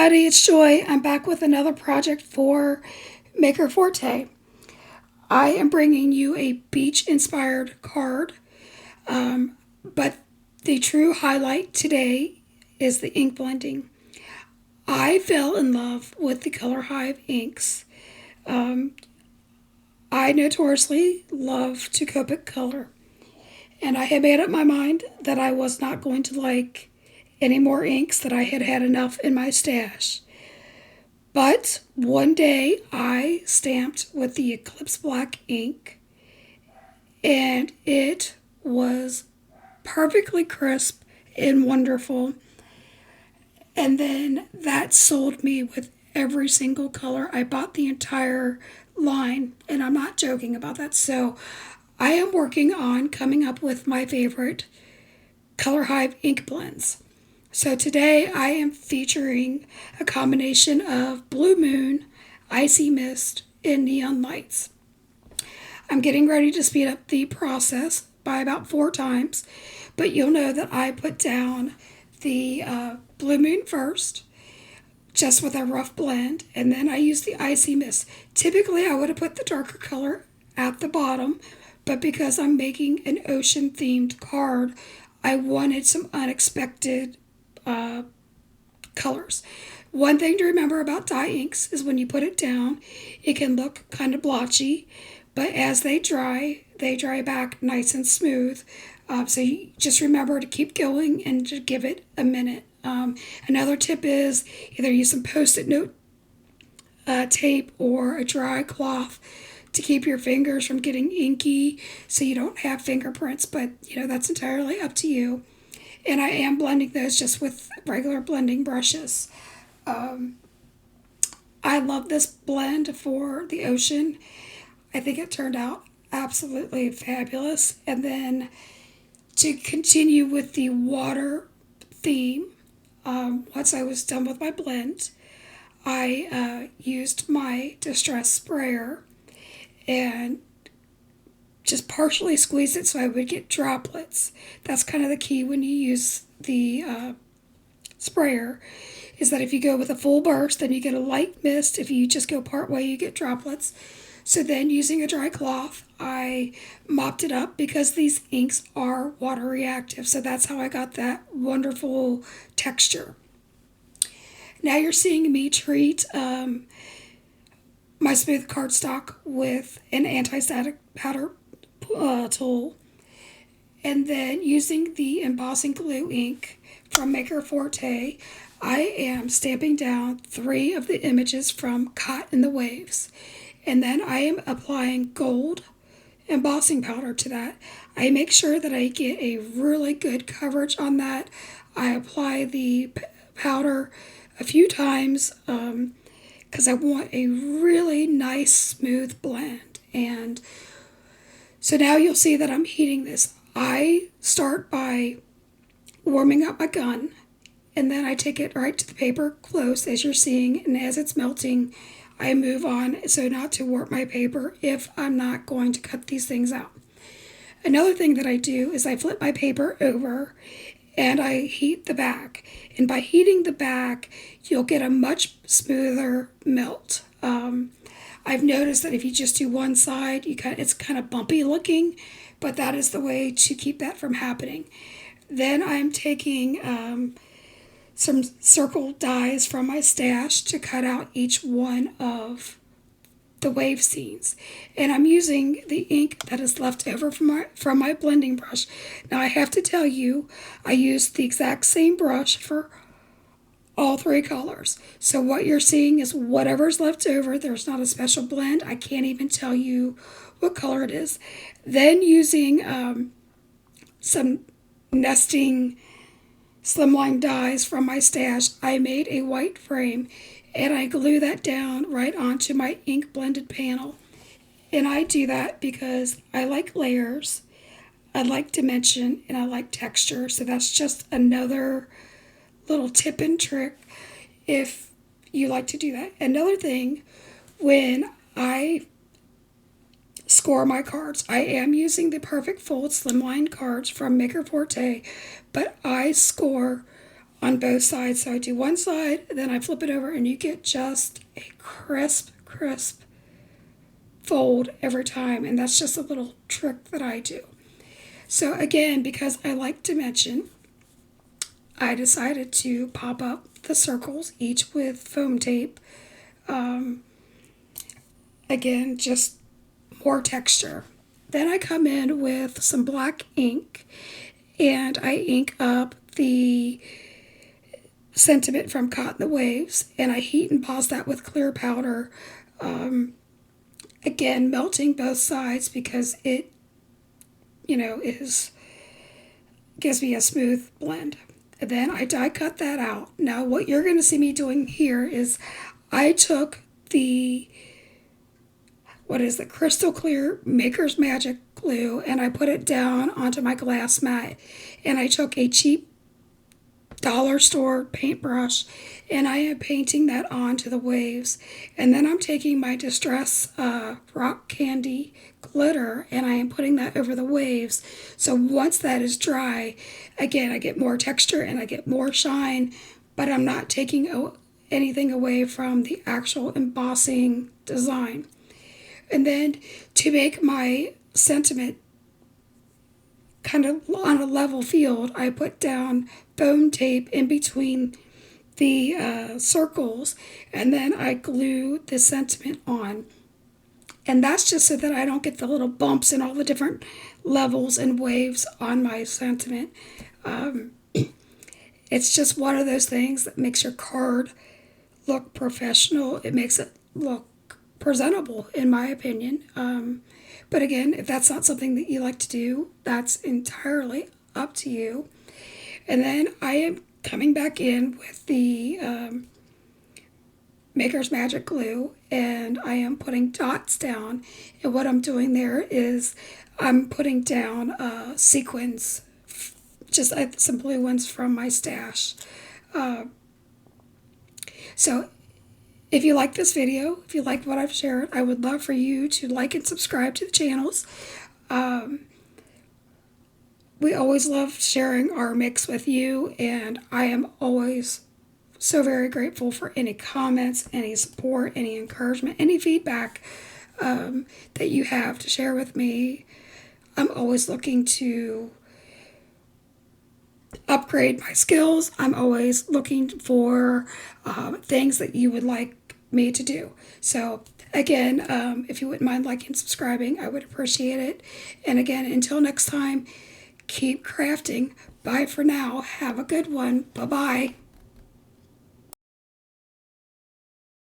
everybody, it's Joy. I'm back with another project for Maker Forte. I am bringing you a beach-inspired card, but the true highlight today is the ink blending. I fell in love with the Color Hive inks. I notoriously love to Copic color, and I had made up my mind that I was not going to like any more inks, that I had had enough in my stash. But one day I stamped with the Eclipse Black ink, and it was perfectly crisp and wonderful. And then that sold me with every single color. I bought the entire line, and I'm not joking about that. So I am working on coming up with my favorite Color Hive ink blends. So today I am featuring a combination of Blue Moon, Icy Mist, and Neon Lights. I'm getting ready to speed up the process by about 4 times, but you'll know that I put down the Blue Moon first, just with a rough blend, and then I use the Icy Mist. Typically I would have put the darker color at the bottom, but because I'm making an ocean themed card, I wanted some unexpected colors. One thing to remember about dye inks is when you put it down, it can look kind of blotchy, but as they dry back nice and smooth. So you just remember to keep going and to give it a minute. Another tip is either use some post-it note tape or a dry cloth to keep your fingers from getting inky so you don't have fingerprints, but that's entirely up to you. And I am blending those just with regular blending brushes. I love this blend for the ocean. I think it turned out absolutely fabulous. And then to continue with the water theme, once I was done with my blend, I used my distress sprayer and just partially squeeze it so I would get droplets. That's kind of the key when you use the sprayer, is that if you go with a full burst, then you get a light mist. If you just go part way, you get droplets. So then using a dry cloth, I mopped it up because these inks are water reactive. So that's how I got that wonderful texture. Now you're seeing me treat my smooth cardstock with an anti-static powder tool, and then using the embossing glue ink from Maker Forte, I am stamping down 3 of the images from Caught in the Waves, and then I am applying gold embossing powder to that. I make sure that I get a really good coverage on that. I apply the powder a few times because I want a really nice smooth blend. And so now you'll see that I'm heating this. I start by warming up my gun, and then I take it right to the paper close, as you're seeing, and as it's melting, I move on so not to warp my paper if I'm not going to cut these things out. Another thing that I do is I flip my paper over and I heat the back. And by heating the back, you'll get a much smoother melt. I've noticed that if you just do one side, it's kind of bumpy looking, but that is the way to keep that from happening. Then I'm taking some circle dies from my stash to cut out each one of the wave scenes, and I'm using the ink that is left over from my blending brush. Now I have to tell you, I used the exact same brush for all 3 colors. So what you're seeing is whatever's left over. There's not a special blend. I can't even tell you what color it is. Then using some nesting Slimline dies from my stash, I made a white frame, and I glue that down right onto my ink blended panel. And I do that because I like layers, I like dimension, and I like texture. So that's just another little tip and trick if you like to do that. Another thing, when I score my cards, I am using the Perfect Fold Slimline cards from Maker Forte, but I score on both sides. So I do one side, then I flip it over, and you get just a crisp fold every time. And that's just a little trick that I do. So again, because I like dimension, I decided to pop up the circles, each with foam tape. Again, just more texture. Then I come in with some black ink, and I ink up the sentiment from Caught in the Waves, and I heat emboss that with clear powder. Again, melting both sides because it, gives me a smooth blend. And then I die cut that out. Now what you're going to see me doing here is I took the crystal clear Maker's Magic glue, and I put it down onto my glass mat, and I took a cheap dollar store paintbrush, and I am painting that onto the waves. And then I'm taking my Distress rock candy glitter, and I am putting that over the waves. So once that is dry, again, I get more texture and I get more shine, but I'm not taking anything away from the actual embossing design. And then to make my sentiment kind of on a level field, I put down foam tape in between the circles, and then I glue the sentiment on. And that's just so that I don't get the little bumps and all the different levels and waves on my sentiment. It's just one of those things that makes your card look professional. It makes it look presentable, in my opinion. But again, if that's not something that you like to do, that's entirely up to you. And then I am coming back in with the Maker's Magic glue, and I am putting dots down. And what I'm doing there is I'm putting down sequins, just some blue ones from my stash. So if you like this video, if you like what I've shared, I would love for you to like and subscribe to the channels. We always love sharing our mix with you, and I am always so very grateful for any comments, any support, any encouragement, any feedback that you have to share with me. I'm always looking to upgrade my skills. I'm always looking for things that you would like me to do. So again, if you wouldn't mind liking and subscribing, I would appreciate it. And again, until next time, keep crafting. Bye for now. Have a good one. Bye-bye.